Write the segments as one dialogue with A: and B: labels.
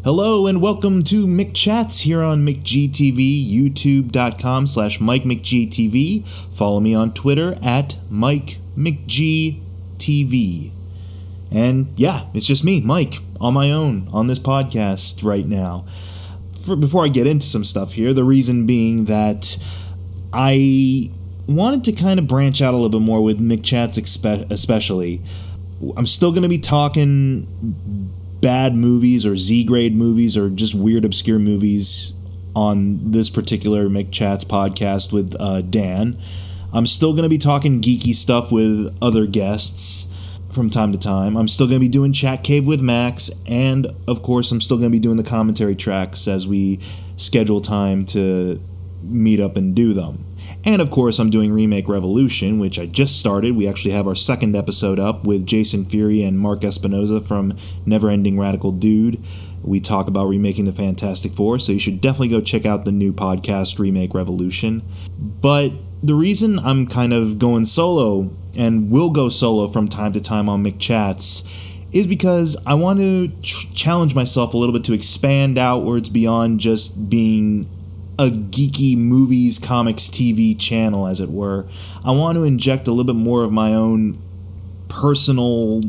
A: Hello and welcome to McChats here on McGTV, youtube.com/MikeMcGTV. Follow me on Twitter at MikeMcGTV. And yeah, it's just me, Mike, on my own on this podcast right now. Before I get into some stuff here, the reason being that I wanted to kind of branch out a little bit more with McChats especially. I'm still going to be talking bad movies or Z-grade movies or just weird, obscure movies on this particular McChats podcast with Dan. I'm still going to be talking geeky stuff with other guests from time to time. I'm still going to be doing Chat Cave with Max, and of course I'm still going to be doing the commentary tracks as we schedule time to meet up and do them. And of course I'm doing Remake Revolution, which I just started. We actually have our second episode up with Jason Fury and Mark Espinoza from NeverEndingRadicalDude. We talk about remaking the Fantastic Four, so you should definitely go check out the new podcast, Remake Revolution. But the reason I'm kind of going solo, and will go solo from time to time on McChats, is because I want to challenge myself a little bit to expand outwards beyond just being a geeky movies, comics, TV channel, as it were. I want to inject a little bit more of my own personal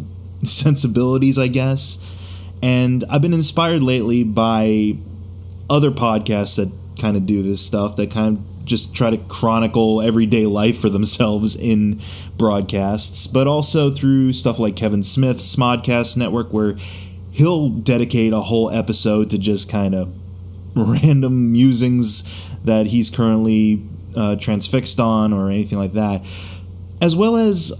A: sensibilities, I guess. And I've been inspired lately by other podcasts that kind of do this stuff, that kind of just try to chronicle everyday life for themselves in broadcasts, but also through stuff like Kevin Smith's Smodcast Network, where he'll dedicate a whole episode to just kind of random musings that he's currently transfixed on or anything like that. As well as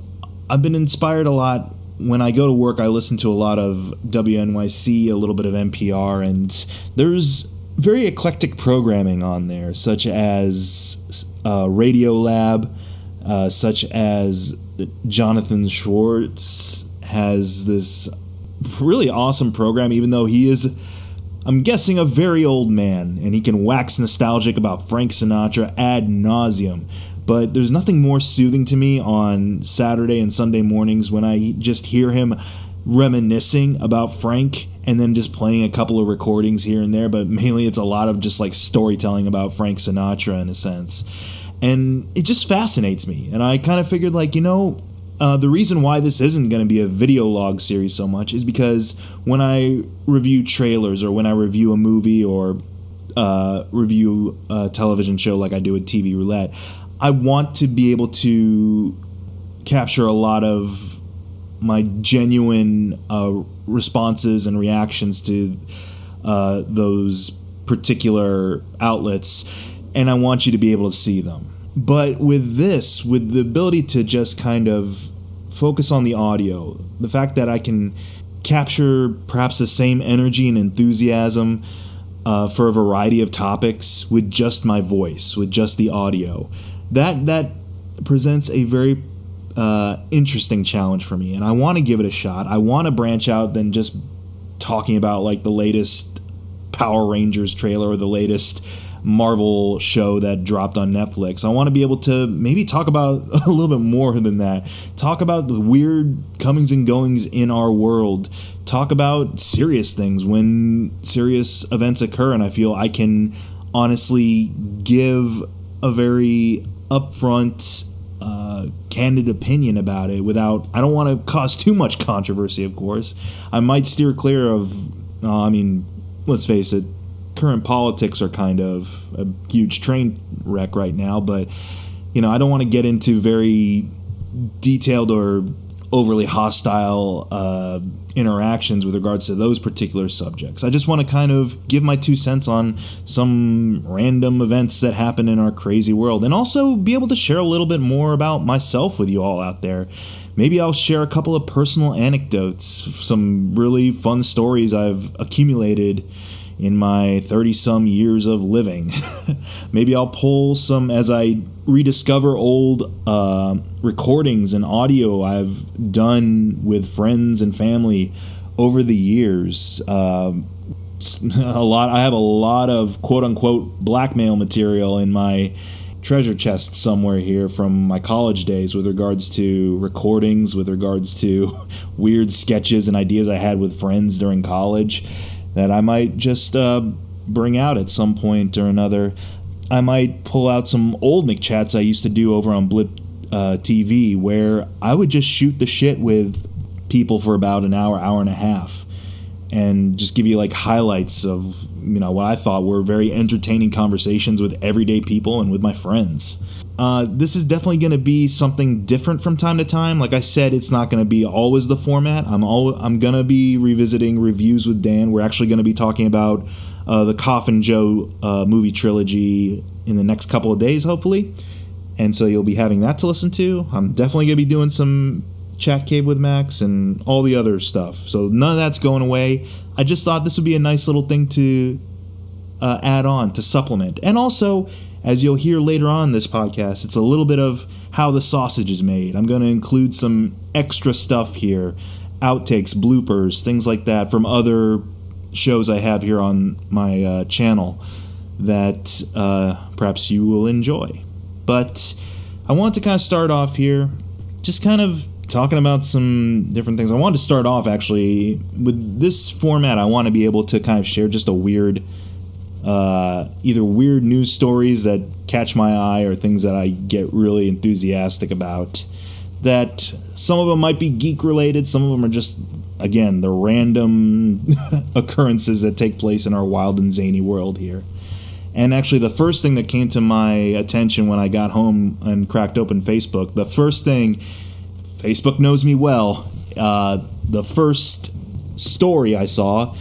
A: I've been inspired a lot when I go to work. I listen to a lot of WNYC, a little bit of NPR, and there's very eclectic programming on there, such as Radio Lab, such as Jonathan Schwartz has this really awesome program, even though he is, I'm guessing, a very old man, and he can wax nostalgic about Frank Sinatra ad nauseum. But there's nothing more soothing to me on Saturday and Sunday mornings when I just hear him reminiscing about Frank, and then just playing a couple of recordings here and there, but mainly it's a lot of just like storytelling about Frank Sinatra in a sense. And it just fascinates me. And I kind of figured, like, the reason why this isn't going to be a video log series so much is because when I review trailers, or when I review a movie, or review a television show like I do with TV Roulette, I want to be able to capture a lot of my genuine responses and reactions to those particular outlets, and I want you to be able to see them. But with this, with the ability to just kind of focus on the audio, the fact that I can capture perhaps the same energy and enthusiasm for a variety of topics with just my voice, with just the audio, that presents a very interesting challenge for me, and I want to give it a shot. I want to branch out than just talking about like the latest Power Rangers trailer or the latest Marvel show that dropped on Netflix. I want to be able to maybe talk about a little bit more than that. Talk about the weird comings and goings in our world. Talk about serious things when serious events occur, and I feel I can honestly give a very upfront, candid opinion about it without, I don't want to cause too much controversy, of course. I might steer clear of, let's face it, current politics are kind of a huge train wreck right now, but, I don't want to get into very detailed or overly hostile interactions with regards to those particular subjects. I just want to kind of give my 2 cents on some random events that happen in our crazy world, and also be able to share a little bit more about myself with you all out there. Maybe I'll share a couple of personal anecdotes, some really fun stories I've accumulated in my 30-some years of living. Maybe I'll pull some, as I rediscover old recordings and audio I've done with friends and family over the years. I have a lot of quote-unquote blackmail material in my treasure chest somewhere here from my college days with regards to recordings, with regards to weird sketches and ideas I had with friends during college. that I might just bring out at some point or another. I might pull out some old McChats I used to do over on Blip TV, where I would just shoot the shit with people for about an hour, hour and a half, and just give you like highlights of, you know, what I thought were very entertaining conversations with everyday people and with my friends. This is definitely going to be something different from time to time. Like I said, it's not going to be always the format. I'm going to be revisiting reviews with Dan. We're actually going to be talking about the Coffin Joe movie trilogy in the next couple of days, hopefully. And so you'll be having that to listen to. I'm definitely going to be doing some Chat Cave with Max and all the other stuff. So none of that's going away. I just thought this would be a nice little thing to add on, to supplement. And also, as you'll hear later on in this podcast, it's a little bit of how the sausage is made. I'm going to include some extra stuff here, outtakes, bloopers, things like that from other shows I have here on my channel that perhaps you will enjoy. But I want to kind of start off here just kind of talking about some different things. I wanted to start off actually with this format. I want to be able to kind of share just a weird, either weird news stories that catch my eye or things that I get really enthusiastic about. That some of them might be geek related, some of them are just, again, the random occurrences that take place in our wild and zany world here. And actually, the first thing that came to my attention when I got home and cracked open Facebook, the first thing, Facebook knows me well, the first story I saw,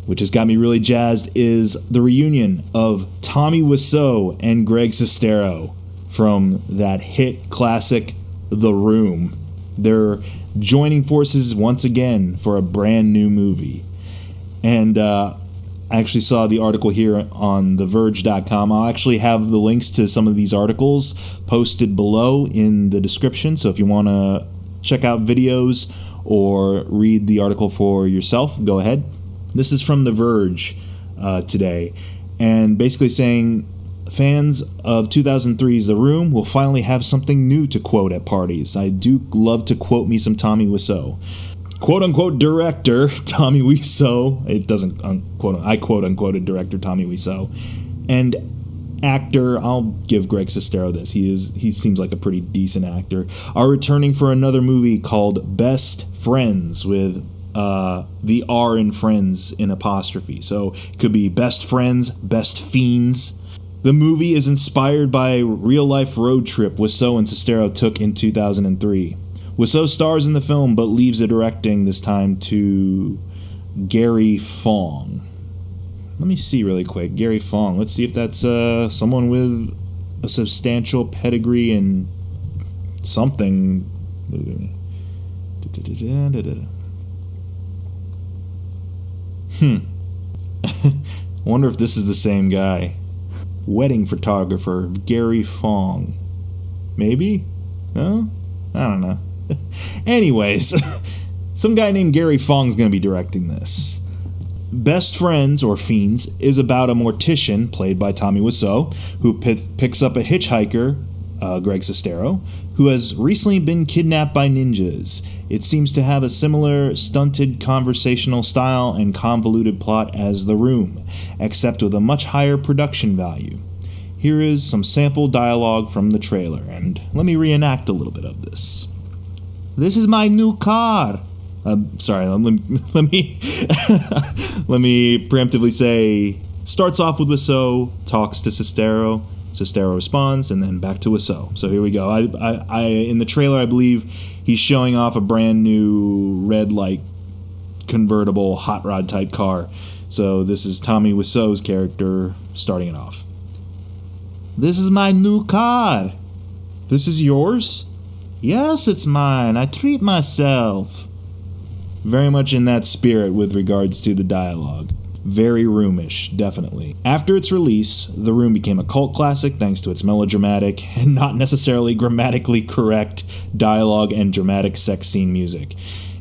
A: which has got me really jazzed, is the reunion of Tommy Wiseau and Greg Sestero from that hit classic, The Room. They're joining forces once again for a brand new movie. And I actually saw the article here on TheVerge.com. I'll actually have the links to some of these articles posted below in the description. So if you want to check out videos or read the article for yourself, go ahead. This is from The Verge today. And basically saying fans of 2003's The Room will finally have something new to quote at parties. I do love to quote me some Tommy Wiseau. Quote-unquote director Tommy Wiseau, it doesn't, I quote-unquote director Tommy Wiseau, and actor, I'll give Greg Sestero this, he seems like a pretty decent actor, are returning for another movie called Best Friends, with the R in Friends in apostrophe, so it could be Best Friends, Best Fiends. The movie is inspired by a real-life road trip Wiseau and Sestero took in 2003. Wiseau stars in the film, but leaves the directing this time to Gary Fong. Let me see really quick. Gary Fong. Let's see if that's someone with a substantial pedigree in something. Wonder if this is the same guy. Wedding photographer, Gary Fong. Maybe? No? I don't know. Anyways, some guy named Gary Fong's going to be directing this. Best Friends, or Fiends, is about a mortician, played by Tommy Wiseau, who picks up a hitchhiker, Greg Sestero, who has recently been kidnapped by ninjas. It seems to have a similar stunted conversational style and convoluted plot as The Room, except with a much higher production value. Here is some sample dialogue from the trailer, and let me reenact a little bit of this. This is my new car. Sorry, let me let me preemptively say, starts off with Wiseau, talks to Sestero, Sestero responds, and then back to Wiseau. So here we go. I in the trailer, I believe he's showing off a brand new red, like, convertible hot rod type car. So this is Tommy Wiseau's character starting it off. This is my new car. This is yours? Yes, it's mine. I treat myself. Very much in that spirit with regards to the dialogue. Very Roomish, definitely. After its release, The Room became a cult classic thanks to its melodramatic and not necessarily grammatically correct dialogue and dramatic sex scene music.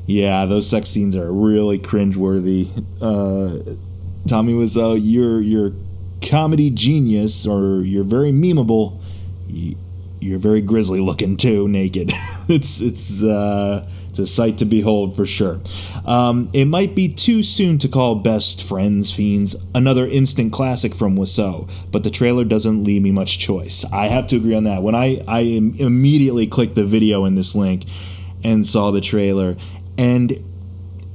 A: Yeah, those sex scenes are really cringeworthy. Tommy Wiseau, you're comedy genius, or you're very memeable. You're very grisly looking too, naked. It's It's a sight to behold for sure. It might be too soon to call Best Friends Fiends another instant classic from Wiseau, but the trailer doesn't leave me much choice. I have to agree on that. When I immediately clicked the video in this link and saw the trailer, and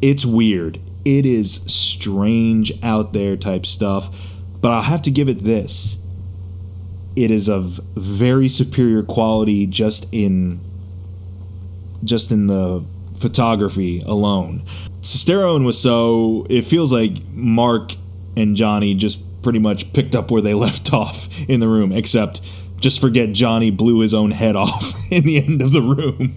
A: it's weird. It is strange, out there type stuff, but I'll have to give it this. It is of very superior quality just in the photography alone. Sestero and Wiseau, it feels like Mark and Johnny just pretty much picked up where they left off in the room, except just forget Johnny blew his own head off in the end of the room.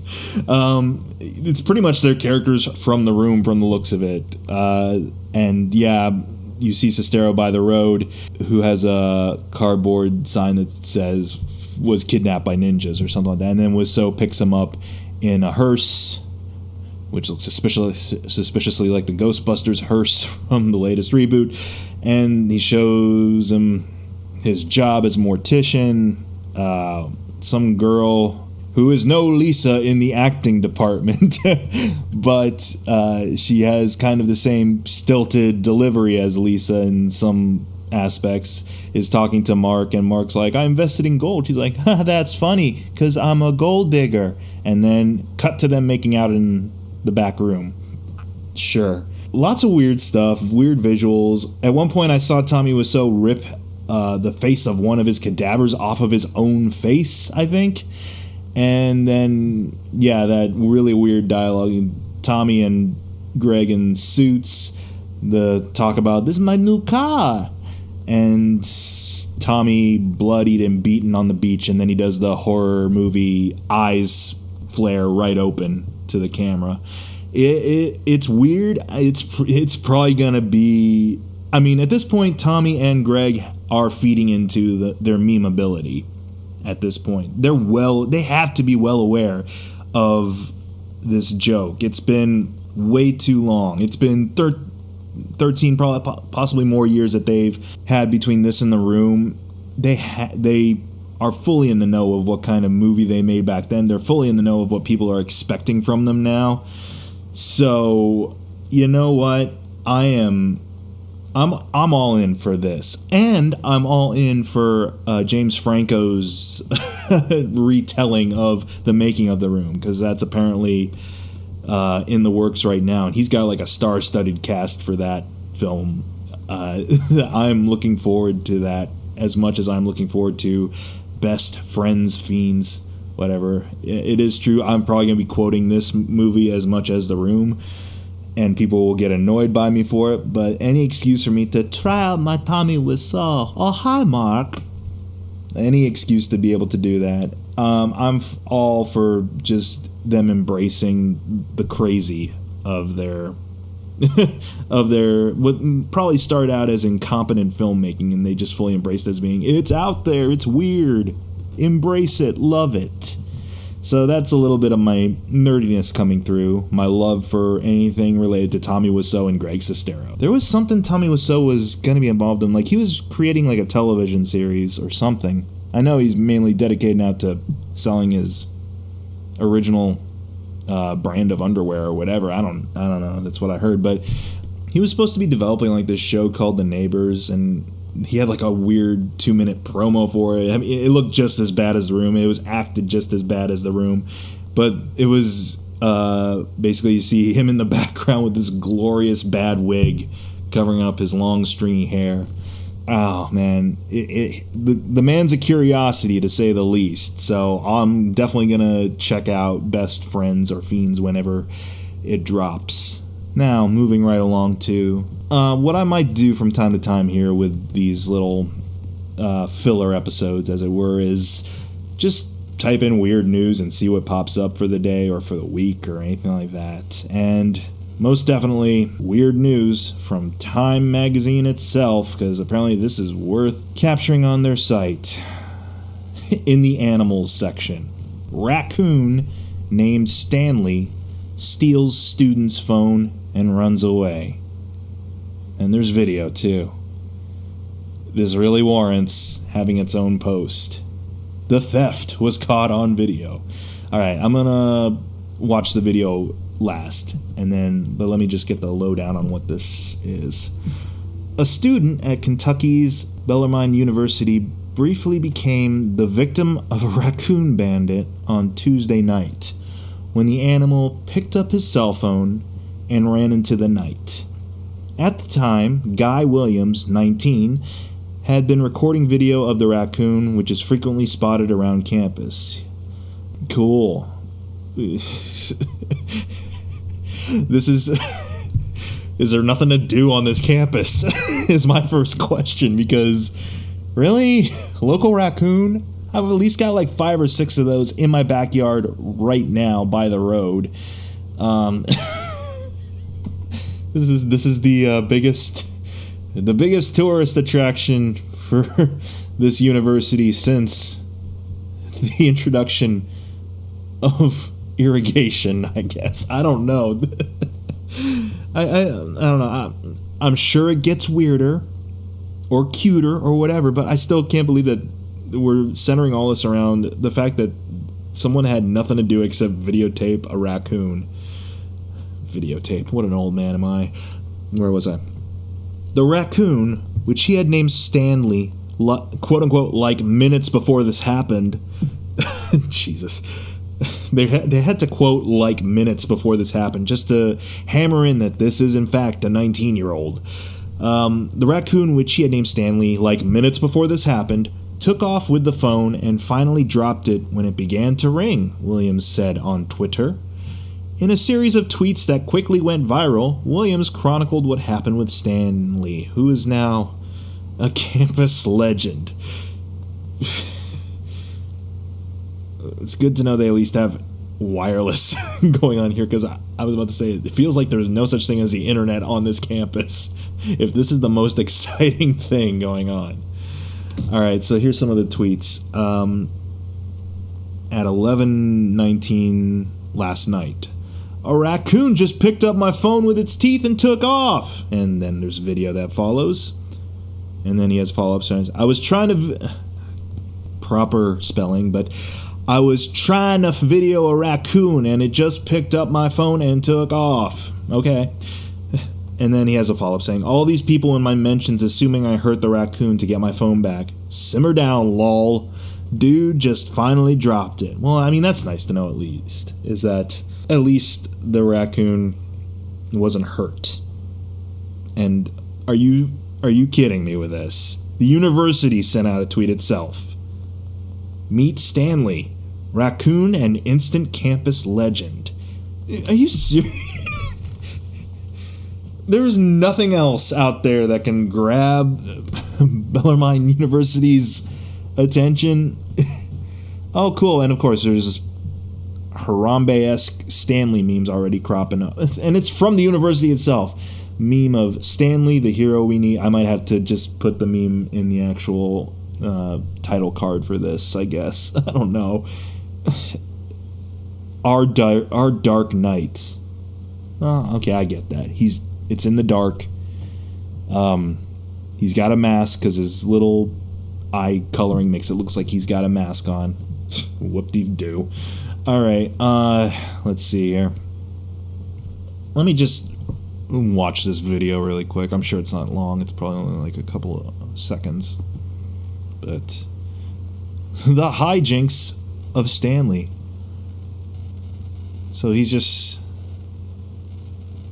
A: It's pretty much their characters from the room from the looks of it. And yeah, you see Sestero by the road who has a cardboard sign that says was kidnapped by ninjas or something like that. And then Wiseau picks him up in a hearse, which looks suspiciously like the Ghostbusters hearse from the latest reboot. And he shows him his job as mortician. Some girl who is no Lisa in the acting department, but she has kind of the same stilted delivery as Lisa in some aspects, is talking to Mark, and Mark's like, I invested in gold. She's like, that's funny, because I'm a gold digger. And then cut to them making out in the back room. Sure. Lots of weird stuff, weird visuals. At one point I saw Tommy Wiseau rip the face of one of his cadavers off of his own face, I think. And then, yeah, that really weird dialogue. Tommy and Greg in suits, the talk about, this is my new car. And Tommy bloodied and beaten on the beach, and then he does the horror movie eyes flare right open to the camera. It's weird. It's probably gonna be, I mean, at this point, Tommy and Greg are feeding into their memeability. At this point, they have to be well aware of this joke. It's been way too long. It's been 13, probably possibly more years that they've had between this and The Room. They are fully in the know of what kind of movie they made back then. They're fully in the know of what people are expecting from them now. So, you know what? I'm all in for this, and I'm all in for James Franco's retelling of the making of The Room, because that's apparently in the works right now, and he's got like a star-studded cast for that film. I'm looking forward to that as much as I'm looking forward to Best Friends Fiends, whatever. It is true, I'm probably going to be quoting this movie as much as The Room, and people will get annoyed by me for it, but any excuse for me to try out my Tommy Wiseau. Oh, hi, Mark. Any excuse to be able to do that. I'm all for just them embracing the crazy of their what probably started out as incompetent filmmaking, and they just fully embraced it as being, it's out there, it's weird, embrace it, love it. So that's a little bit of my nerdiness coming through, my love for anything related to Tommy Wiseau and Greg Sestero. There was something Tommy Wiseau was going to be involved in, like he was creating like a television series or something. I know he's mainly dedicated now to selling his original brand of underwear or whatever. I don't know. That's what I heard. But he was supposed to be developing like this show called The Neighbors, and he had like a weird 2-minute promo for it. I mean, it looked just as bad as The Room. It was acted just as bad as The Room. But it was basically you see him in the background with this glorious bad wig covering up his long stringy hair. Oh, man. The man's a curiosity, to say the least. So I'm definitely going to check out Best Friends or Fiends whenever it drops. Now, moving right along to what I might do from time to time here with these little filler episodes, as it were, is just type in weird news and see what pops up for the day or for the week or anything like that. And most definitely weird news from Time magazine itself, because apparently this is worth capturing on their site. In the animals section, raccoon named Stanley steals student's phone and runs away. And there's video too. This really warrants having its own post. The theft was caught on video. Alright, I'm gonna watch the video last. But let me just get the lowdown on what this is. A student at Kentucky's Bellarmine University briefly became the victim of a raccoon bandit on Tuesday night when the animal picked up his cell phone and ran into the night. At the time, Guy Williams, 19, had been recording video of the raccoon, which is frequently spotted around campus. Cool. Is there nothing to do on this campus? Is my first question, because really? Local raccoon? I've at least got like 5 or 6 of those in my backyard right now by the road. This is the biggest tourist attraction for this university since the introduction of irrigation, I guess. I don't know. I don't know. I'm sure it gets weirder or cuter or whatever, but I still can't believe that we're centering all this around the fact that someone had nothing to do except videotape a raccoon. Videotape. What an old man am I. Where was I? The raccoon, which he had named Stanley, quote-unquote, like minutes before this happened. Jesus. They had to quote like minutes before this happened just to hammer in that this is in fact a 19-year-old. The raccoon, which he had named Stanley like minutes before this happened, took off with the phone and finally dropped it when it began to ring, Williams said on Twitter. In a series of tweets that quickly went viral, Williams chronicled what happened with Stanley, who is now a campus legend. It's good to know they at least have wireless going on here, because I was about to say, it feels like there's no such thing as the internet on this campus, if this is the most exciting thing going on. Alright, so here's some of the tweets. At 11:19 last night, a raccoon just picked up my phone with its teeth and took off. And then there's video that follows. And then he has follow-up signs. I was trying to... proper spelling, but... I was trying to video a raccoon and it just picked up my phone and took off. Okay. And then he has a follow-up saying, all these people in my mentions assuming I hurt the raccoon to get my phone back. Simmer down, lol. Dude just finally dropped it. Well, I mean, that's nice to know at least. Is that at least the raccoon wasn't hurt. And are you kidding me with this? The university sent out a tweet itself. Meet Stanley, raccoon and instant campus legend. Are you serious? There's nothing else out there that can grab Bellarmine University's attention. Oh, cool. And of course, there's Harambe-esque Stanley memes already cropping up. And it's from the university itself. Meme of Stanley, the hero we need. I might have to just put the meme in the actual title card for this, I guess. I don't know. Our Dark Knight. Oh, okay, I get that. It's in the dark. He's got a mask because his little eye coloring makes it look like he's got a mask on. Whoop-de-doo. All right, let's see here. Let me just watch this video really quick. I'm sure it's not long. It's probably only like a couple of seconds. But the hijinks of Stanley. So he's just...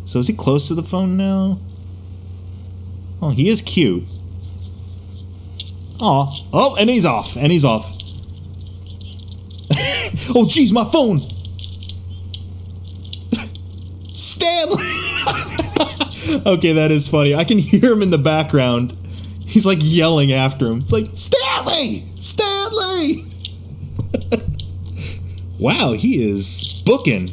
A: So is he close to the phone now? Oh, he is cute. Aw. Oh, and he's off. And he's off. Oh, jeez, my phone! Stanley! Okay, that is funny. I can hear him in the background. He's like yelling after him. It's like, Stanley! Stanley! Wow, he is booking.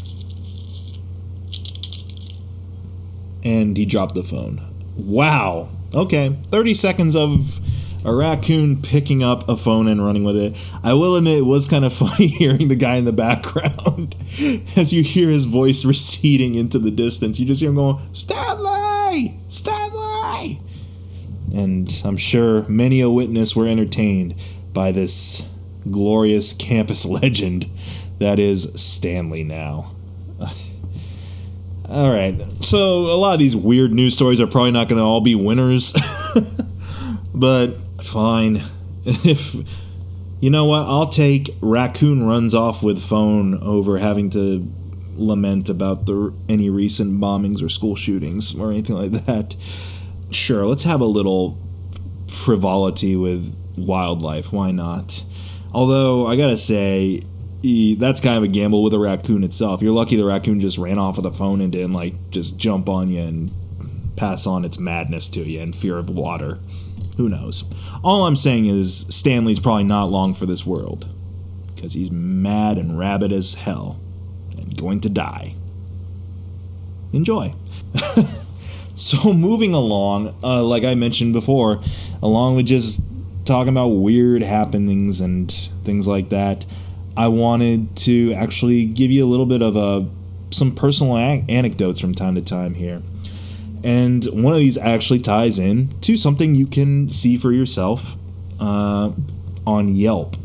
A: And he dropped the phone. Wow. Okay, 30 seconds of a raccoon picking up a phone and running with it. I will admit it was kind of funny hearing the guy in the background. As you hear his voice receding into the distance, you just hear him going, Stanley! Stanley! And I'm sure many a witness were entertained by this glorious campus legend that is Stanley now. All right. So a lot of these weird news stories are probably not going to all be winners. But fine. If you know what, I'll take raccoon runs off with phone over having to lament about any recent bombings or school shootings or anything like that. Sure, let's have a little frivolity with wildlife. Why not? Although I gotta say, that's kind of a gamble with a raccoon itself. You're lucky the raccoon just ran off with a phone and didn't just jump on you and pass on its madness to you and fear of water. Who knows? All I'm saying is Stanley's probably not long for this world, because he's mad and rabid as hell and going to die. Enjoy. So moving along, like I mentioned before, along with just talking about weird happenings and things like that, I wanted to actually give you a little bit of some personal anecdotes from time to time here. And one of these actually ties in to something you can see for yourself on Yelp.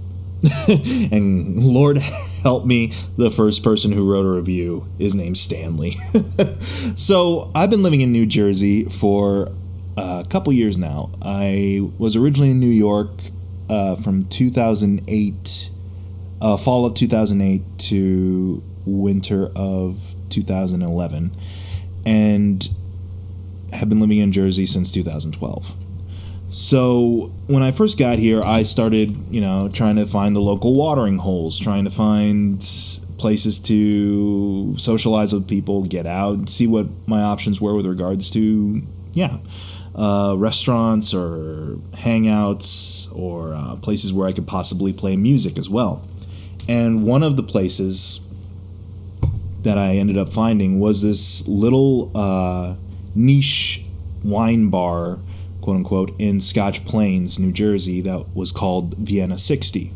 A: And Lord help me, the first person who wrote a review is named Stanley. So I've been living in New Jersey for a couple years now. I was originally in New York from 2008, fall of 2008 to winter of 2011. And have been living in Jersey since 2012. So when I first got here, I started, trying to find the local watering holes, trying to find places to socialize with people, get out, see what my options were with regards to, restaurants or hangouts or places where I could possibly play music as well. And one of the places that I ended up finding was this little niche wine bar, quote unquote, in Scotch Plains, New Jersey, that was called Vienna 60.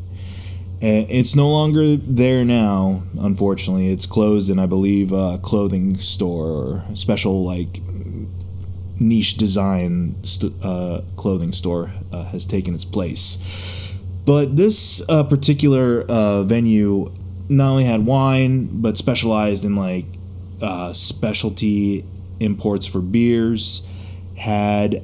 A: It's no longer there now, unfortunately. It's closed, and I believe a clothing store or a special niche design clothing store has taken its place. But this particular venue not only had wine, but specialized in specialty imports for beers, had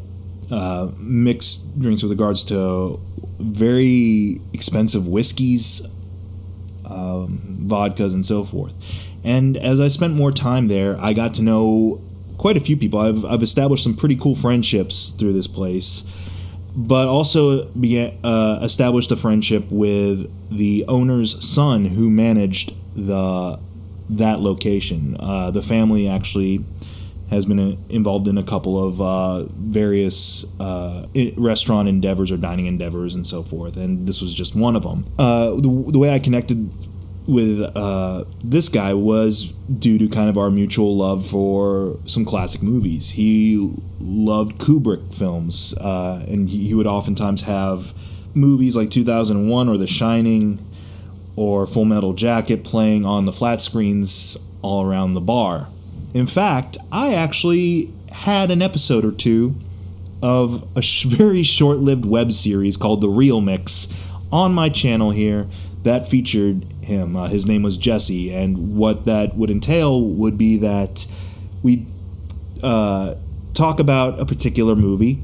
A: mixed drinks with regards to very expensive whiskeys, vodkas, and so forth. And as I spent more time there, I got to know quite a few people. I've established some pretty cool friendships through this place, but also established a friendship with the owner's son who managed that location. The family actually has been involved in a couple of various restaurant endeavors or dining endeavors and so forth, and this was just one of them. The way I connected with this guy was due to kind of our mutual love for some classic movies. He loved Kubrick films, and he would oftentimes have movies like 2001 or The Shining or Full Metal Jacket playing on the flat screens all around the bar. In fact, I actually had an episode or two of a very short-lived web series called The Real Mix on my channel here that featured him. His name was Jesse, and what that would entail would be that we'd talk about a particular movie,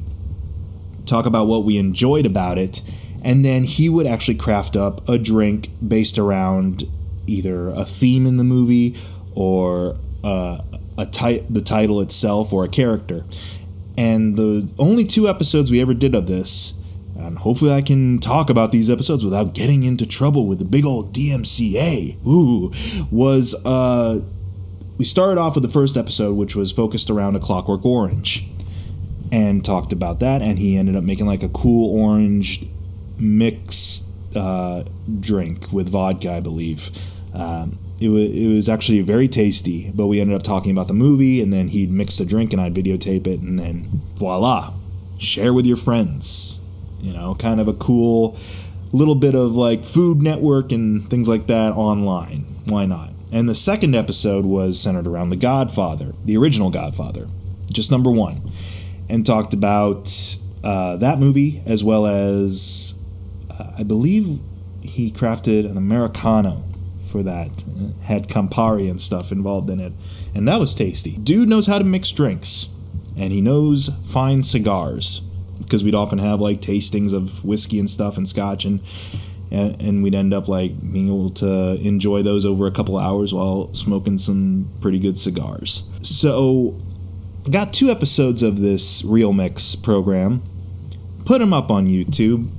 A: talk about what we enjoyed about it, and then he would actually craft up a drink based around either a theme in the movie or the title itself or a character. And the only 2 episodes we ever did of this, and hopefully I can talk about these episodes without getting into trouble with the big old DMCA, was we started off with the first episode, which was focused around A Clockwork Orange, and talked about that, and he ended up making a cool orange mix drink with vodka, I believe. It was actually very tasty, but we ended up talking about the movie, and then he'd mix the drink, and I'd videotape it, and then voila, share with your friends. Kind of a cool little bit of Food Network and things like that online. Why not? And the second episode was centered around The Godfather, the original Godfather, just number 1, and talked about that movie as well as I believe he crafted an Americano for that. Had Campari and stuff involved in it, and that was tasty. Dude knows how to mix drinks, and he knows fine cigars, because we'd often have like tastings of whiskey and stuff and scotch, and we'd end up like being able to enjoy those over a couple hours while smoking some pretty good cigars. So I got 2 episodes of this Real Mix program, put them up on YouTube,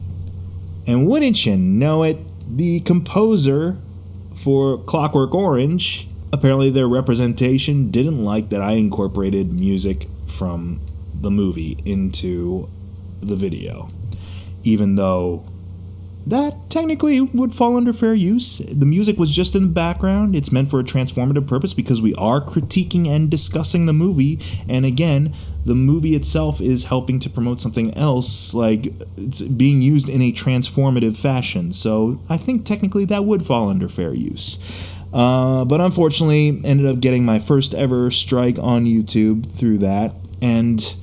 A: and wouldn't you know it, the composer for Clockwork Orange, apparently their representation didn't like that I incorporated music from the movie into the video, even though that technically would fall under fair use. The music was just in the background. It's meant for a transformative purpose because we are critiquing and discussing the movie, and again, the movie itself is helping to promote something else, like it's being used in a transformative fashion. So I think technically that would fall under fair use. But unfortunately, ended up getting my first ever strike on YouTube through that, and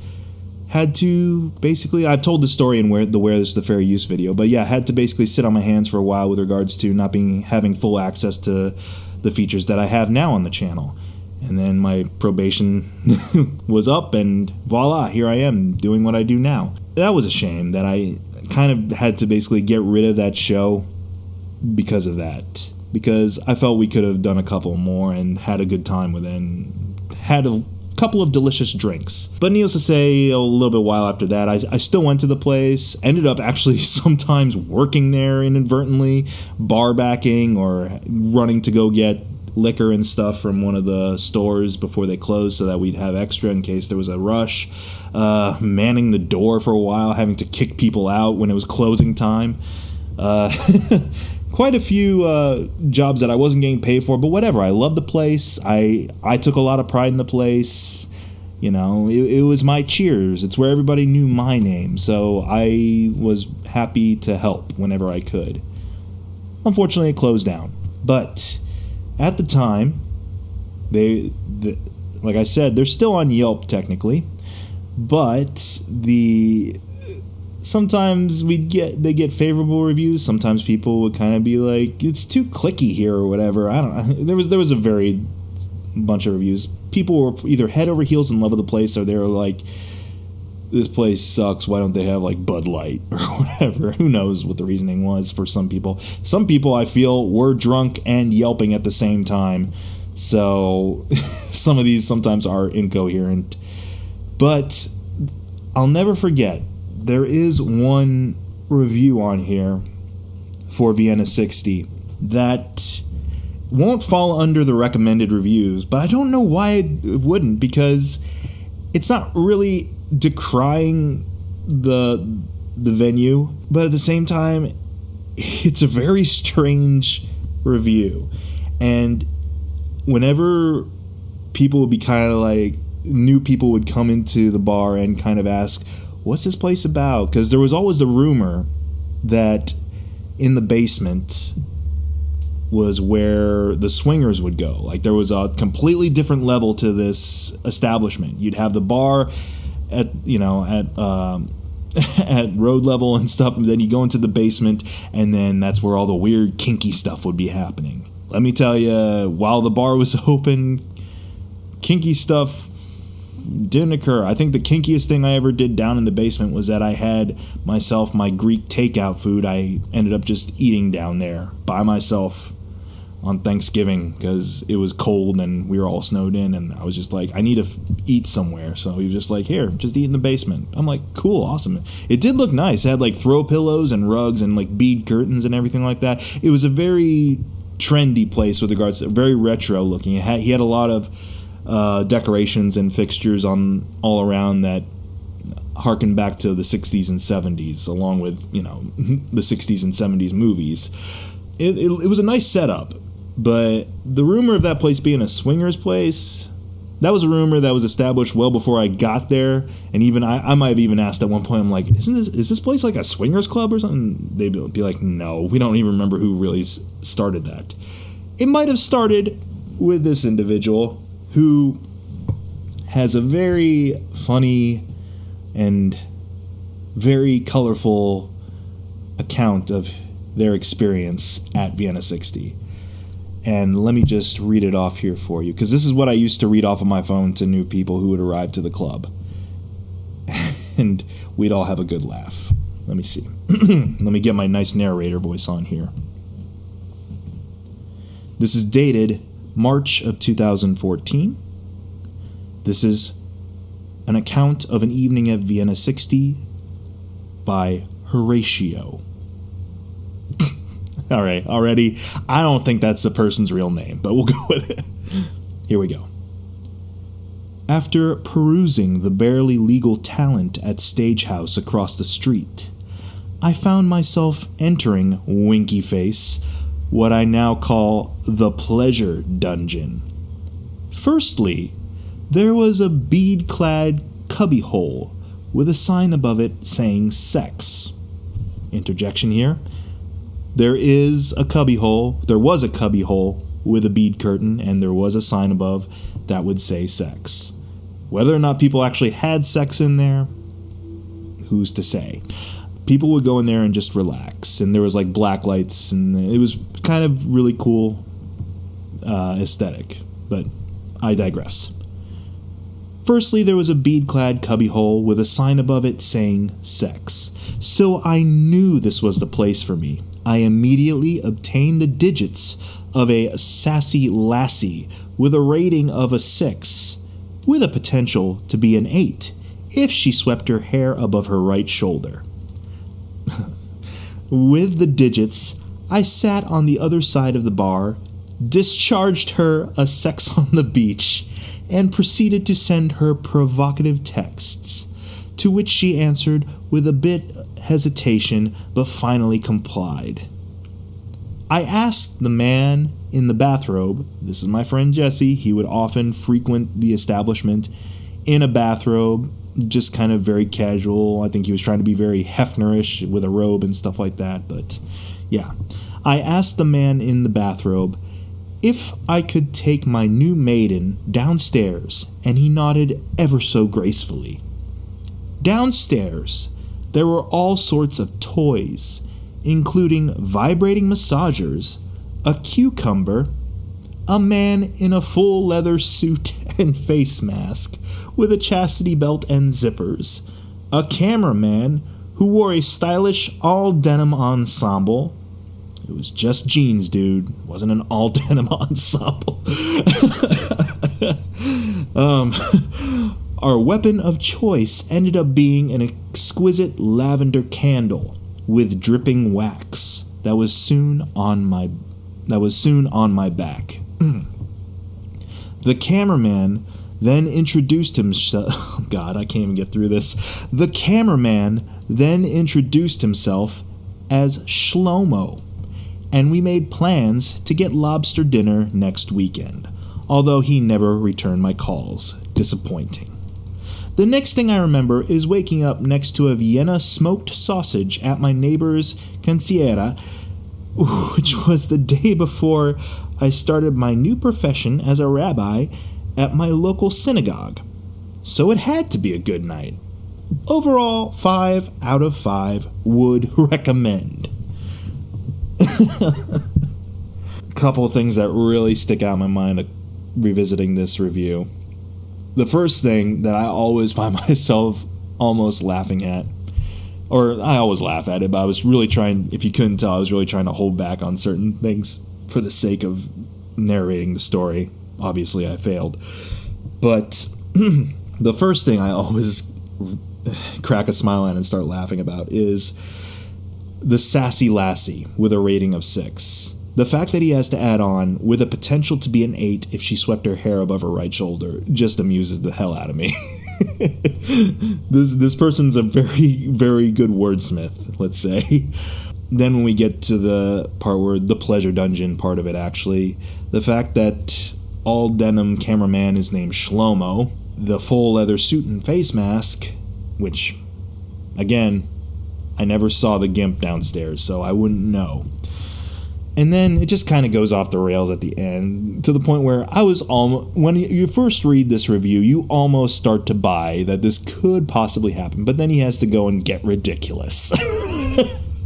A: had to basically, I've told the story in Where's the Fair Use video, but yeah, had to basically sit on my hands for a while with regards to not having full access to the features that I have now on the channel. And then my probation was up, and voila, here I am doing what I do now. That was a shame that I kind of had to basically get rid of that show because of that. Because I felt we could have done a couple more and had a good time with it, and had a couple of delicious drinks. But needless to say, a little bit while after that, I still went to the place, ended up actually sometimes working there inadvertently, bar backing or running to go get liquor and stuff from one of the stores before they closed so that we'd have extra in case there was a rush, manning the door for a while, having to kick people out when it was closing time. Quite a few jobs that I wasn't getting paid for, but whatever. I love the place. I took a lot of pride in the place. You know, it was my Cheers. It's where everybody knew my name, so I was happy to help whenever I could. Unfortunately, it closed down. But at the time, like I said, they're still on Yelp technically, but sometimes they get favorable reviews. Sometimes people would kind of be like, it's too clicky here or whatever. I don't know. There was a very bunch of reviews. People were either head over heels in love with the place, or they were like, this place sucks, why don't they have like Bud Light or whatever. Who knows what the reasoning was for some people. Some people, I feel, were drunk and yelping at the same time, so some of these sometimes are incoherent. But I'll never forget, there is one review on here for Vienna 60 that won't fall under the recommended reviews, but I don't know why it wouldn't, because it's not really decrying the venue, but at the same time, it's a very strange review. And whenever people would be kind of like, new people would come into the bar and kind of ask, what's this place about? Because there was always the rumor that in the basement was where the swingers would go. Like, there was a completely different level to this establishment. You'd have the bar at at road level and stuff, and then you go into the basement, and then that's where all the weird kinky stuff would be happening. Let me tell you, while the bar was open, kinky stuff didn't occur. I think the kinkiest thing I ever did down in the basement was that I had myself my Greek takeout food. I ended up just eating down there by myself on Thanksgiving because it was cold and we were all snowed in, and I was just like, I need to eat somewhere. So he was just like, here, just eat in the basement. I'm like, cool, awesome. It did look nice. It had like throw pillows and rugs and like bead curtains and everything like that. It was a very trendy place with regards to very retro looking. He had a lot of decorations and fixtures on all around that harken back to the 60s and 70s, along with, you know, the 60s and 70s movies. It was a nice setup, but the rumor of that place being a swingers place, that was a rumor that was established well before I got there. And even I might have even asked at one point, I'm like, is this place like a swingers club or something? They'd be like, no, we don't even remember who really started that. It might have started with this individual who has a very funny and very colorful account of their experience at Vienna 60. And let me just read it off here for you, because this is what I used to read off of my phone to new people who would arrive to the club. And we'd all have a good laugh. Let me see. Let me get my nice narrator voice on here. This is dated March of 2014. This is an account of an evening at Vienna 60 by Horatio. All right, already, I don't think that's the person's real name, but we'll go with it. Here we go. After perusing the barely legal talent at Stagehouse across the street, I found myself entering, winky face, what I now call the pleasure dungeon. Firstly, there was a bead-clad cubbyhole with a sign above it saying sex. Interjection here. There was a cubbyhole with a bead curtain, and there was a sign above that would say sex. Whether or not people actually had sex in there, who's to say? People would go in there and just relax, and there was like black lights, and it was kind of really cool aesthetic, but I digress. Firstly, there was a bead-clad cubbyhole with a sign above it saying sex, so I knew this was the place for me. I immediately obtained the digits of a sassy lassie with a rating of a 6, with a potential to be an 8 if she swept her hair above her right shoulder. With the digits, I sat on the other side of the bar, discharged her a sex on the beach, and proceeded to send her provocative texts, to which she answered with a bit hesitation, but finally complied. I asked the man in the bathrobe, this is my friend Jesse, he would often frequent the establishment in a bathrobe, just kind of very casual. I think he was trying to be very Hefnerish with a robe and stuff like that, but yeah. I asked the man in the bathrobe if I could take my new maiden downstairs, and he nodded ever so gracefully. Downstairs, there were all sorts of toys, including vibrating massagers, a cucumber, a man in a full leather suit and face mask with a chastity belt and zippers, a cameraman who wore a stylish all-denim ensemble. It was just jeans, dude. It wasn't an all-denim ensemble. Our weapon of choice ended up being an exquisite lavender candle with dripping wax that was soon on my back. The cameraman then introduced himself. God, I can't even get through this. The cameraman then introduced himself as Shlomo, and we made plans to get lobster dinner next weekend, although he never returned my calls. Disappointing. The next thing I remember is waking up next to a Vienna smoked sausage at my neighbor's cantiera, which was the day before I started my new profession as a rabbi at my local synagogue. So it had to be a good night. Overall, 5 out of 5 would recommend. A couple of things that really stick out in my mind revisiting this review. The first thing that I always find myself almost laughing at, or I always laugh at it, but I was really trying, if you couldn't tell, I was really trying to hold back on certain things for the sake of narrating the story. Obviously, I failed. But the first thing I always crack a smile at and start laughing about is the sassy lassie with a rating of 6. The fact that he has to add on, with a potential to be an 8 if she swept her hair above her right shoulder, just amuses the hell out of me. This person's a very, very good wordsmith, let's say. Then when we get to the part where the pleasure dungeon part of it, actually, the fact that all denim cameraman is named Shlomo, the full leather suit and face mask, which, again, I never saw the gimp downstairs, so I wouldn't know. And then it just kind of goes off the rails at the end, to the point where I was almost, when you first read this review, you almost start to buy that this could possibly happen, but then he has to go and get ridiculous.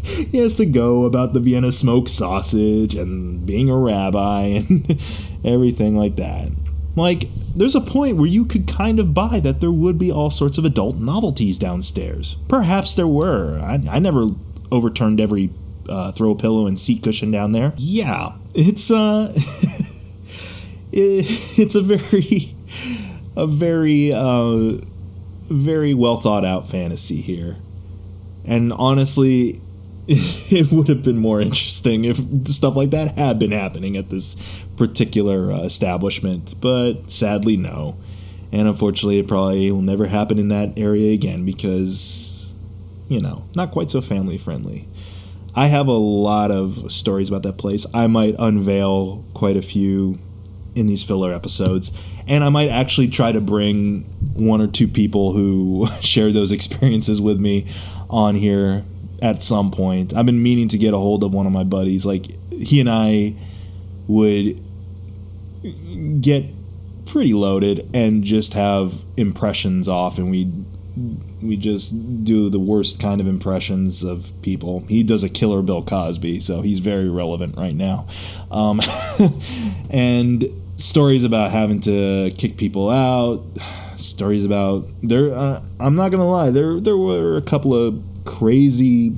A: he has to go about the Vienna smoked sausage and being a rabbi and everything like that. Like, there's a point where you could kind of buy that there would be all sorts of adult novelties downstairs. Perhaps there were. I never overturned every throw pillow and seat cushion down there. Yeah, it's it's a very well thought out fantasy here. And honestly, it would have been more interesting if stuff like that had been happening at this particular establishment, but sadly no. And unfortunately, it probably will never happen in that area again because, not quite so family friendly. I have a lot of stories about that place. I might unveil quite a few in these filler episodes, and I might actually try to bring one or two people who share those experiences with me on here at some point. I've been meaning to get a hold of one of my buddies. Like, he and I would get pretty loaded and just have impressions off, and we just do the worst kind of impressions of people. He does a killer Bill Cosby, so he's very relevant right now. And stories about having to kick people out, stories about I'm not gonna lie, there were a couple of crazy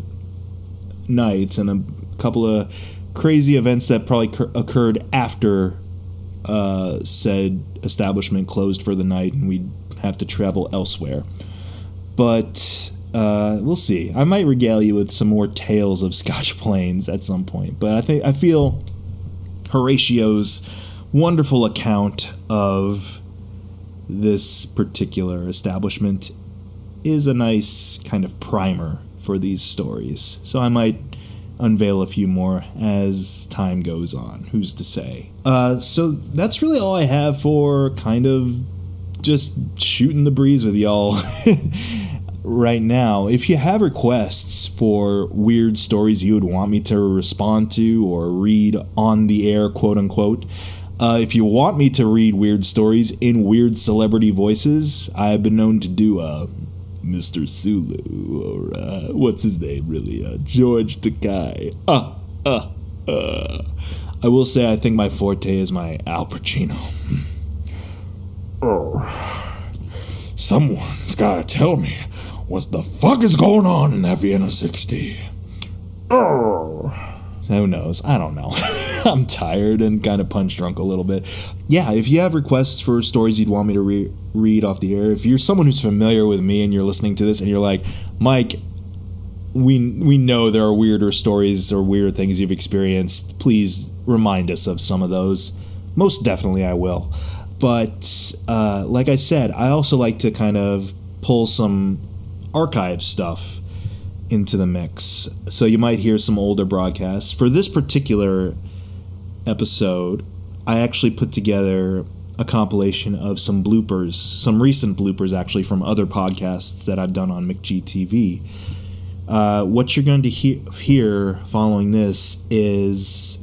A: nights and a couple of crazy events that probably occurred after said establishment closed for the night and we'd have to travel elsewhere. But we'll see. I might regale you with some more tales of Scotch Plains at some point. But I feel Horatio's wonderful account of this particular establishment is a nice kind of primer for these stories. So I might unveil a few more as time goes on. Who's to say? So that's really all I have for kind of just shooting the breeze with y'all right now. If you have requests for weird stories you would want me to respond to or read on the air, quote unquote, if you want me to read weird stories in weird celebrity voices, I've been known to do Mr. Sulu or what's his name really, George Takei. I will say I think my forte is my Al Pacino. Someone's gotta tell me what the fuck is going on in that Vienna 60. Who knows? I don't know. I'm tired and kind of punch drunk a little bit. Yeah, if you have requests for stories you'd want me to read off the air, if you're someone who's familiar with me and you're listening to this and you're like, Mike, we know there are weirder stories or weirder things you've experienced, please remind us of some of those. Most definitely I will. But like I said, I also like to kind of pull some archive stuff into the mix. So you might hear some older broadcasts. For this particular episode, I actually put together a compilation of some bloopers, some recent bloopers actually from other podcasts that I've done on McGTV. What you're going to hear following this is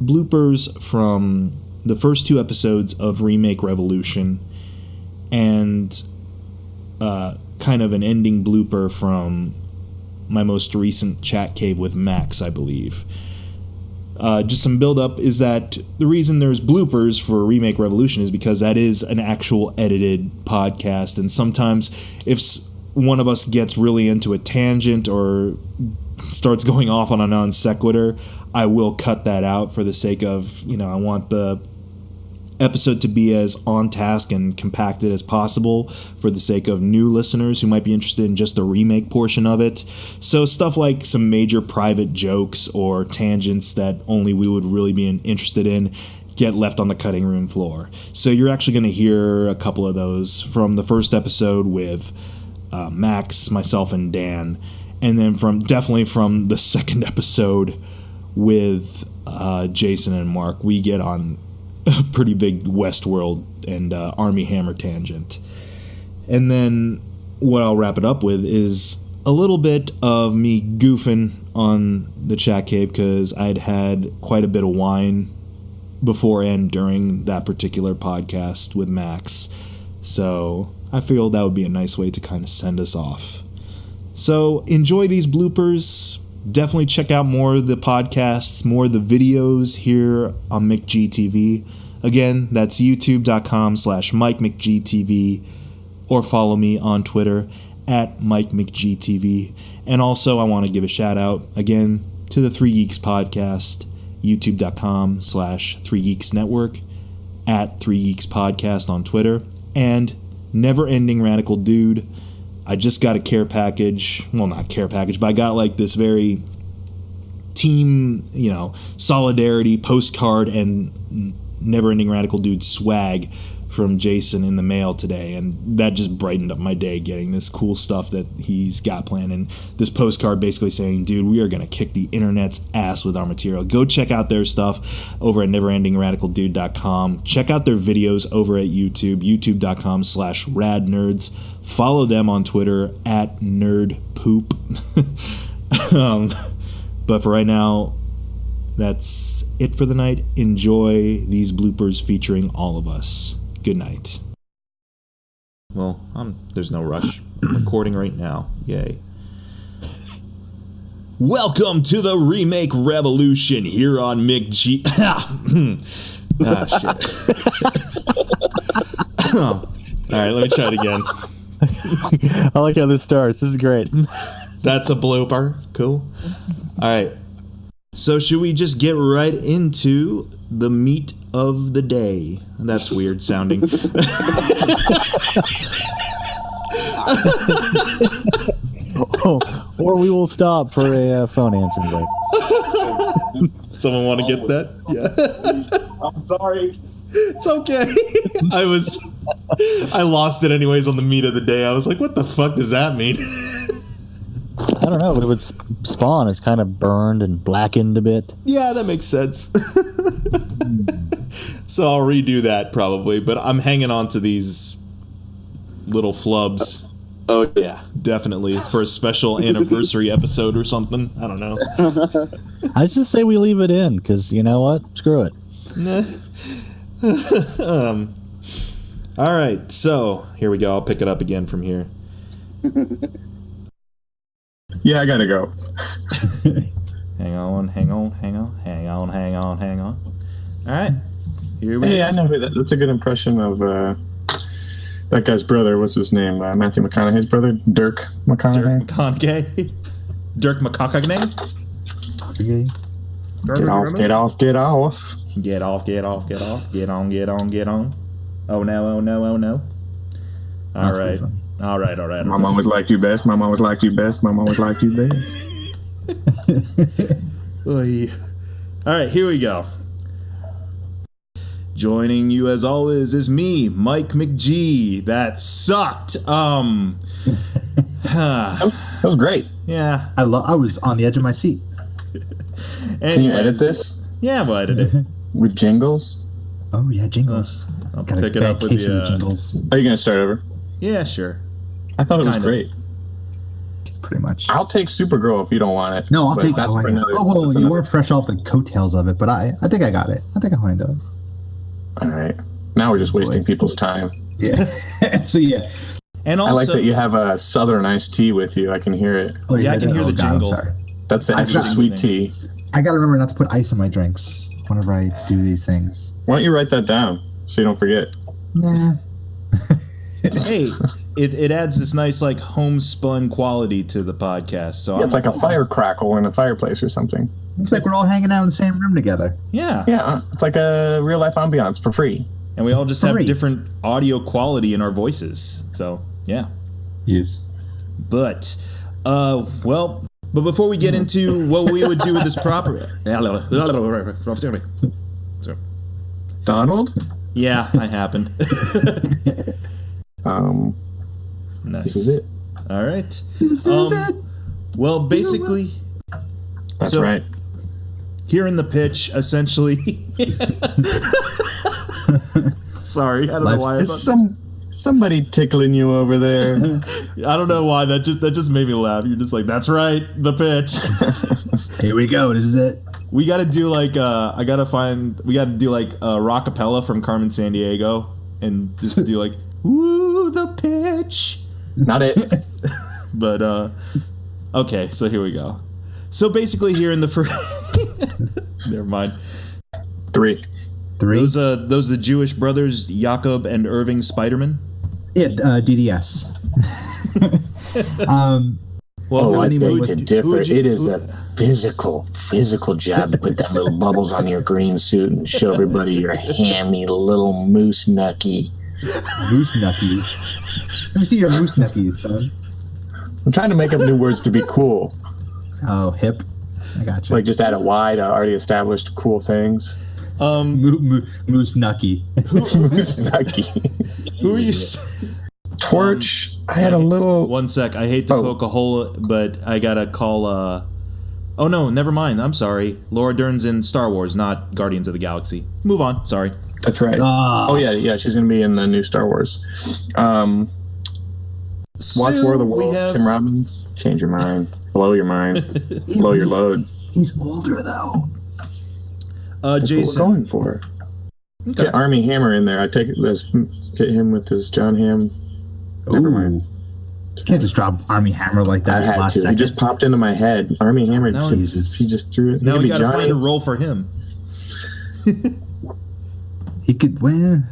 A: bloopers from the first two episodes of Remake Revolution and kind of an ending blooper from my most recent chat cave with Max, I believe. Just some build-up is that the reason there's bloopers for Remake Revolution is because that is an actual edited podcast, and sometimes if one of us gets really into a tangent or starts going off on a non sequitur, I will cut that out for the sake of, I want the episode to be as on task and compacted as possible for the sake of new listeners who might be interested in just the remake portion of it. So stuff like some major private jokes or tangents that only we would really be interested in get left on the cutting room floor. So you're actually going to hear a couple of those from the first episode with Max, myself, and Dan, and then definitely from the second episode with Jason and Mark. We get on a pretty big Westworld and Army Hammer tangent. And then what I'll wrap it up with is a little bit of me goofing on the chat cave because I'd had quite a bit of wine before and during that particular podcast with Max. So I feel that would be a nice way to kind of send us off. So enjoy these bloopers. definitely check out more of the podcasts, more of the videos here on McGTV. Again, that's youtube.com/MikeMcGTV, or follow me on Twitter at MikeMcGTV. And also, I want to give a shout out again to the 3 Geeks podcast, youtube.com/3 Geeks Network, at 3 Geeks Podcast on Twitter, and NeverEndingRadicalDude. I just got a care package. Well, not care package, but I got like this very team, solidarity postcard and NeverEndingRadicalDude swag from Jason in the mail today, and that just brightened up my day, getting this cool stuff that he's got planned. And this postcard basically saying, dude, we are going to kick the internet's ass with our material. Go check out their stuff over at NeverEndingRadicalDude.com. Check out their videos over at YouTube, youtube.com/radnerds. Follow them on Twitter at nerdpoop. But for right now, that's it for the night. Enjoy these bloopers featuring all of us. Good night. Well, there's no rush. I'm recording right now. Yay. Welcome to the remake revolution here on McG. Shit. All right, let me try it again.
B: I like how this starts. This is great.
A: That's a blooper. Cool. All right. So should we just get right into the meat of the day? That's weird sounding.
B: Or we will stop for a phone answering break.
A: Someone want to get that? Yeah.
C: I'm sorry.
A: It's okay. I lost it anyways on the meat of the day. I was like, what the fuck does that mean?
B: I don't know, but it would spawn. It's kind of burned and blackened a bit.
A: Yeah, that makes sense. So I'll redo that probably, but I'm hanging on to these little flubs.
C: Oh, yeah.
A: Definitely for a special anniversary episode or something. I don't know.
B: I just say we leave it in, because you know what? Screw it.
A: All right, so here we go. I'll pick it up again from here.
D: Yeah, I gotta go.
A: Hang on. All right, here we go.
D: I know that. That's a good impression of that guy's brother. What's his name? Matthew McConaughey's brother, Dirk McConaughey.
A: Dirk McConaughey.
D: Get off! Get off! Get off!
A: Get off! Get off! Get off! Get on! Get on! Get on! Oh no! Oh no! Oh no! All right. All right.
D: My mom always liked you best. My mom always liked you best. My mom always liked you best.
A: All right, here we go. Joining you as always is me, Mike McG. That sucked.
D: That was great.
A: Yeah.
E: I was on the edge of my seat.
D: Can you edit this?
A: Yeah, we'll edit it.
D: With jingles?
E: Oh yeah, jingles.
A: I'll
E: Got
A: pick
E: a
A: it up
E: bad
A: with
E: case of the
A: the
E: jingles.
D: Are you gonna start over?
A: Yeah, sure.
D: I thought it was
A: Kinda.
D: great.
E: Pretty much.
D: I'll take Supergirl if you don't want it.
E: No, I'll
D: But
E: take.
D: that's
E: Oh,
D: for
E: yeah.
D: another-
E: Oh, well,
D: that's
E: you
D: another-
E: were fresh off the coattails of it, but I think I got it. I think I find it.
D: All right. Now we're just wasting people's time.
E: Yeah. So yeah.
A: And also,
D: I like that you have a Southern iced tea with you. I can hear it.
E: Oh,
A: Yeah, I can hear the
E: God,
A: jingle.
E: I'm sorry.
D: That's the
E: I
D: extra
E: forgot-
D: sweet tea.
E: I gotta remember not to put ice in my drinks whenever I do these things.
D: Why don't you write that down so you don't forget?
E: Nah.
A: hey, it adds this nice like homespun quality to the podcast. So
D: Yeah, it's like a fire crackle in a fireplace or something.
E: It's like we're all hanging out in the same room together.
A: yeah.
D: Yeah, it's like a real life ambiance for free.
A: And we all just have
E: Great.
A: different audio quality in our voices. So yeah.
E: Yes.
A: But but before we get into what we would do with this property.
D: Donald?
A: Yeah, I happened. Nice.
D: This is it.
A: All right.
E: This is it.
A: Well, basically,
D: That's
A: So-
D: right.
A: here in the pitch, essentially. Sorry, I don't know why. I
D: Is somebody tickling you over there?
A: don't know why that just made me laugh. You're just like, that's right, the pitch.
E: Here we go. This is it.
A: We got to do like we got to do like rockapella from Carmen Sandiego and just do like, woo, the pitch.
D: Not it.
A: But okay, so here we go. So basically, here in the first, never mind.
D: 3.
A: Those are the Jewish brothers Jakob and Irving Spiderman.
E: Yeah, DDS.
A: Well,
D: I beg to differ. It is
A: who-
D: a physical job to put them little bubbles on your green suit and show everybody your hammy little moose nucky.
E: Moose nuckies. Let me see your moose nuckies, son.
D: I'm trying to make up new words to be cool.
E: Oh, hip. I got you.
D: Like just add a Y to already established cool things.
E: Moose nucky.
D: Moose nucky.
A: Who are you?
D: Torch. I had a little.
A: One sec. I hate to poke a hole, but I gotta call. Oh no, never mind. I'm sorry. Laura Dern's in Star Wars, not Guardians of the Galaxy. Move on. Sorry.
D: That's right. Oh yeah. She's gonna be in the new Star Wars. Watch War of the Worlds. Tim Robbins. Change your mind. Blow your mind. Blow your load.
E: He's older though.
D: That's
A: Jason.
D: what we're going for.
A: Okay.
D: Get Army Hammer in there. I take it. Let's get him with his John Hamm. Never mind.
E: You can't just drop Army Hammer like that.
D: I had
E: last
D: to.
E: second.
D: He just popped into my head. Army Hammer.
A: No,
D: he just threw it.
A: Now we
D: be
A: gotta
D: Johnny.
A: find a role for him.
E: He could win.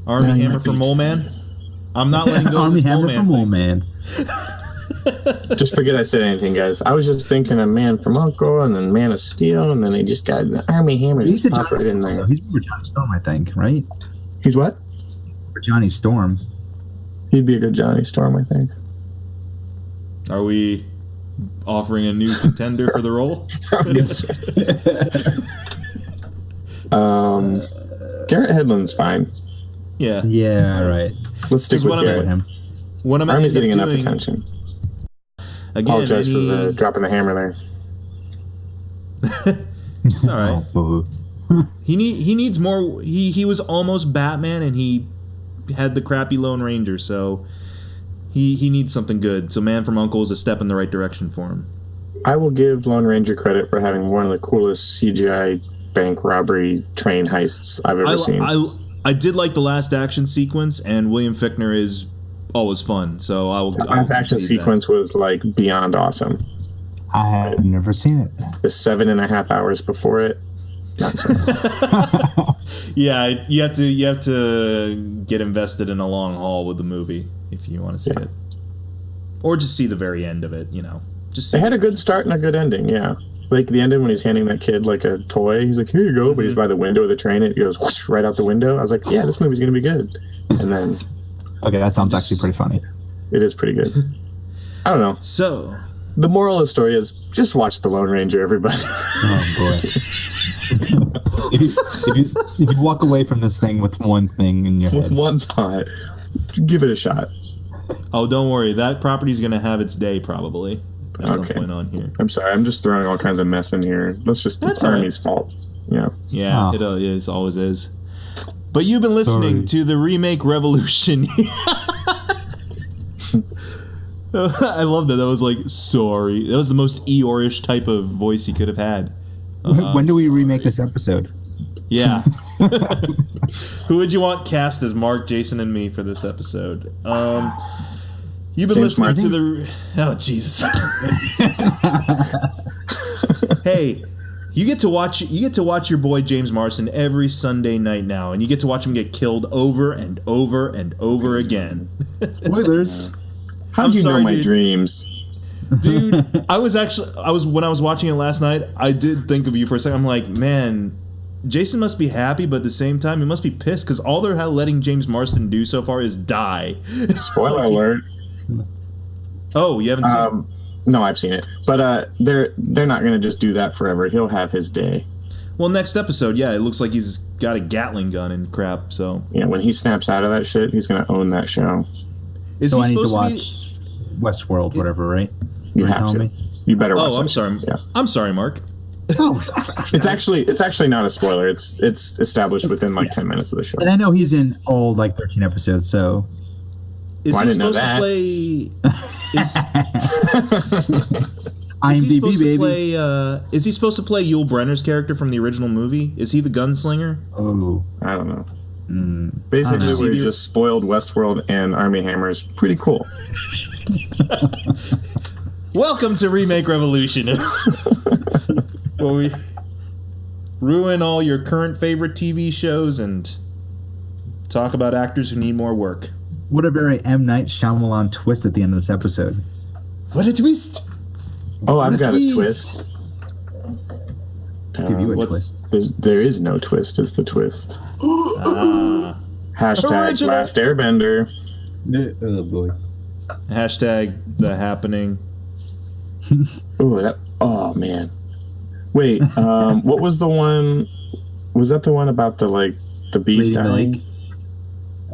A: Army
D: No, he
A: Hammer
D: might
A: for
D: be-
A: Mole Man. I'm not letting go of
E: Army
A: this
E: Hammer
A: Mole
E: for
A: Man
E: Mole
A: thing.
E: Man.
D: Just forget I said anything, guys. I was just thinking of Man from U.N.C.L.E. and then Man of Steel, and then they just got an Army Hammer.
E: He's
D: Just
E: a
D: pop right in there.
E: He's for Johnny Storm, I think, right?
D: He's what?
E: For Johnny Storm.
D: He'd be a good Johnny Storm, I think.
A: Are we offering a new contender for the role?
D: Garrett Hedlund's fine.
A: Yeah.
E: Yeah, right.
D: Let's stick with
A: What am I-
D: Garrett.
E: Him.
A: What am I
D: Army's
A: end
D: getting
A: up
D: enough
A: doing?
D: attention.
A: Again,
D: Apologize for the dropping the hammer there.
A: It's all right.
E: Oh,
A: He needs more. He was almost Batman, and he had the crappy Lone Ranger, so he needs something good. So Man from U.N.C.L.E. is a step in the right direction for him.
D: I will give Lone Ranger credit for having one of the coolest CGI bank robbery train heists I've ever seen.
A: I did like the last action sequence, and William Fichtner is always fun. So I will.
D: The last action sequence was like beyond awesome.
E: I have never seen it.
D: The 7.5 hours before it, not so much.
A: Yeah, you have to get invested in a long haul with the movie if you want to see it, or just see the very end of it. Just
D: They had a good start and a good ending. Yeah, like the ending when he's handing that kid like a toy. He's like, "Here you go," but he's by the window of the train. And it goes whoosh, right out the window. I was like, "Yeah, this movie's gonna be good." And then
E: Okay, that sounds actually pretty funny.
D: it is pretty good. I don't know.
A: So
D: The moral of the story is just watch The Lone Ranger, everybody.
E: Oh boy. if you walk away from this thing with one thing in your
D: With
E: head,
D: one thought, give it a shot.
A: Oh, don't worry. That property's going to have its day probably at some
D: Okay.
A: point on here.
D: I'm sorry, I'm just throwing all kinds of mess in here. Let's just,
A: That's
D: it's
A: all right.
D: Army's fault. Yeah.
A: Yeah,
E: Oh.
A: it is, always is. But you've been listening to the remake revolution. I love that. That was like, sorry. That was the most Eeyore-ish type of voice he could have had.
E: when do we remake this episode?
A: Yeah. Who would you want cast as Mark, Jason, and me for this episode? You've been
D: James
A: listening to
D: Martin?
A: the... Oh, Jesus. Hey, you get to watch your boy James Marsden every Sunday night now, and you get to watch him get killed over and over and over again.
E: Spoilers.
D: How'd you know
A: sorry,
D: my
A: dude.
D: dreams?
A: Dude, when I was watching it last night, I did think of you for a second. I'm like, man, Jason must be happy, but at the same time, he must be pissed because all they're letting James Marsden do so far is die.
D: Spoiler alert.
A: Oh, you haven't seen it?
D: No, I've seen it. But they're not going to just do that forever. He'll have his day.
A: Well, next episode, yeah, it looks like he's got a Gatling gun and crap, so...
D: Yeah, when he snaps out of that shit, he's going to own that show.
A: Is
E: So
A: he
E: I need to
A: supposed
E: watch Westworld, whatever, right?
D: You
E: You're
D: have
E: telling
D: to.
E: me?
D: You better watch
A: Oh,
D: that
A: I'm
D: shit.
A: sorry.
D: Yeah.
A: I'm sorry, Mark.
E: Oh,
D: It's actually not a spoiler. It's established within like 10 minutes of the show.
E: and I know he's in all like 13 episodes, so
A: Is
D: Well, I
A: he
D: didn't know
A: supposed to
D: that.
A: play... Is he
E: IMDb
A: supposed to
E: baby.
A: play... is he supposed to play Yul Brynner's character from the original movie? Is he the gunslinger?
E: Oh,
D: I don't know.
E: I
D: Basically,
E: don't know.
D: we just spoiled Westworld and Army Hammers. Pretty cool.
A: Welcome to Remake Revolution, where we ruin all your current favorite TV shows and talk about actors who need more work.
E: What a very M. Night Shyamalan twist at the end of this episode.
A: What a twist!
D: Oh, I've got a twist.
E: Give you a twist.
D: There is no twist. Is the twist? Hashtag
A: Original.
D: Last Airbender.
E: Oh boy.
A: Hashtag the happening.
D: Oh man. Wait. What was the one? Was that the one about the bees
E: Lady
D: dying?
E: Milk.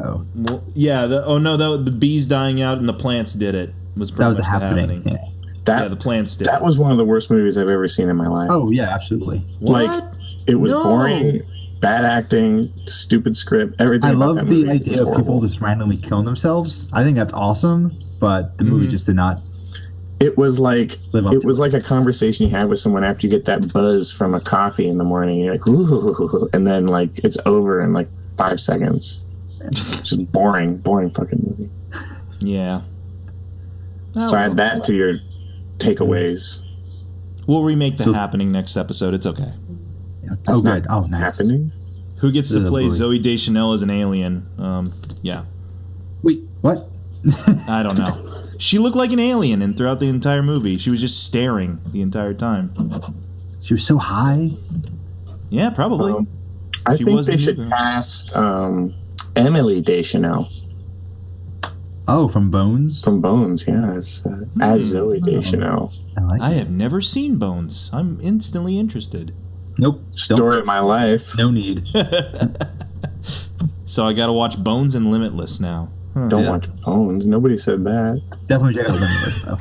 E: Oh,
A: Well, yeah. The bees dying out and the plants did it. Was pretty
E: that was
A: much
E: the happening. Yeah.
A: Yeah, the plants did.
D: That was one of the worst movies I've ever seen in my life.
E: Oh yeah, absolutely.
A: What?
D: Like, it was boring, bad acting, stupid script, everything.
E: I
D: about
E: love
D: that
E: the
D: movie
E: idea
D: was
E: of people
D: horrible.
E: just randomly killing themselves. I think that's awesome, but the movie just did not.
D: It was like
E: Live up
D: it
E: to
D: was
E: it.
D: like a conversation you have with someone after you get that buzz from a coffee in the morning. You're like, ooh, and then it's over in 5 seconds. Just boring fucking movie.
A: Yeah.
D: So add that to your takeaways.
A: We'll remake the happening next episode. It's okay.
E: Oh,
D: not
E: good. Oh, nice.
D: Happening.
A: Who gets to
E: Oh,
A: play
E: boy.
A: Zoe Deschanel as an alien? Yeah.
E: Wait, what?
A: I don't know. She looked like an alien and throughout the entire movie. She was just staring the entire time.
E: She was so high.
A: Yeah, probably.
D: I
A: She
D: think
A: wasn't
D: they should
A: either.
D: cast Emily Deschanel
E: Oh, from Bones.
D: from Bones. Yeah, as Zoe Deschanel.
E: I like
A: I
E: it.
A: have never seen Bones. I'm instantly interested.
E: Nope.
D: Story of my life.
E: No need.
A: So I gotta watch Bones and Limitless now. Huh.
D: Don't watch Bones. Nobody said that.
E: Definitely check out Limitless though.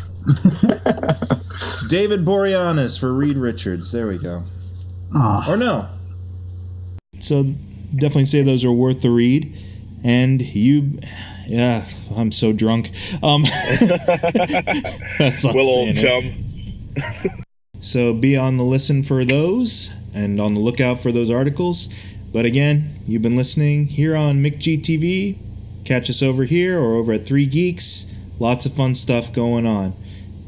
A: David Boreanaz for Reed Richards. There we go.
E: Ah,
A: Or no. So definitely say those are worth the read. And yeah, I'm so drunk. That's not
F: Will old
A: staying in.
F: chum.
A: So be on the listen for those and on the lookout for those articles. But again, you've been listening here on McGTV. Catch us over here or over at 3 Geeks. Lots of fun stuff going on.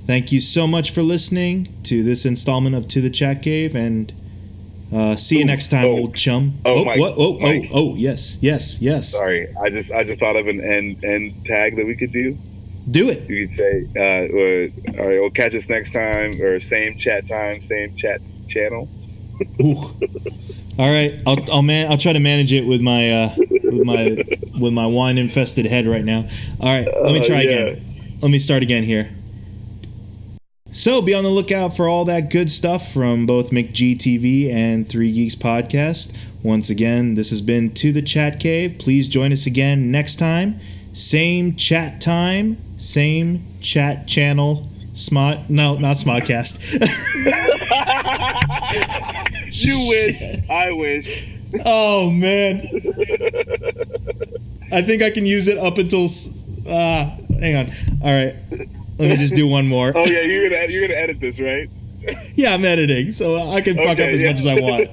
A: Thank you so much for listening to this installment of To the Chat Cave, and see you next time, old chum.
F: Mike,
A: what?
F: Mike.
A: Yes.
F: Sorry, I just thought of an end tag that we could do.
A: Do it.
F: You could say, all right, we'll catch us next time, or same chat time, same chat channel.
A: Ooh. All right, I'll try to manage it with my wine infested head right now. All right, let me try again. Let me start again here. So be on the lookout for all that good stuff from both McGTV and 3 Geeks Podcast. Once again, this has been To the Chat Cave. Please join us again next time. Same chat time, same chat channel. No, not Smodcast.
F: You wish. I wish.
A: Oh man, I think I can use it up until. Hang on. All right, let me just do one more.
F: Oh yeah, you're gonna edit this, right?
A: Yeah, I'm editing, so I can fuck up as much as I want.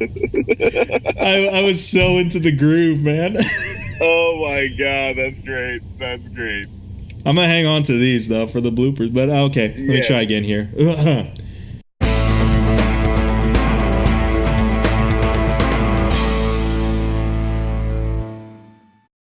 A: I was so into the groove, man.
F: Oh my god, that's great. That's great.
A: I'm gonna hang on to these though for the bloopers, but okay, let me
F: Yeah.
A: try again here.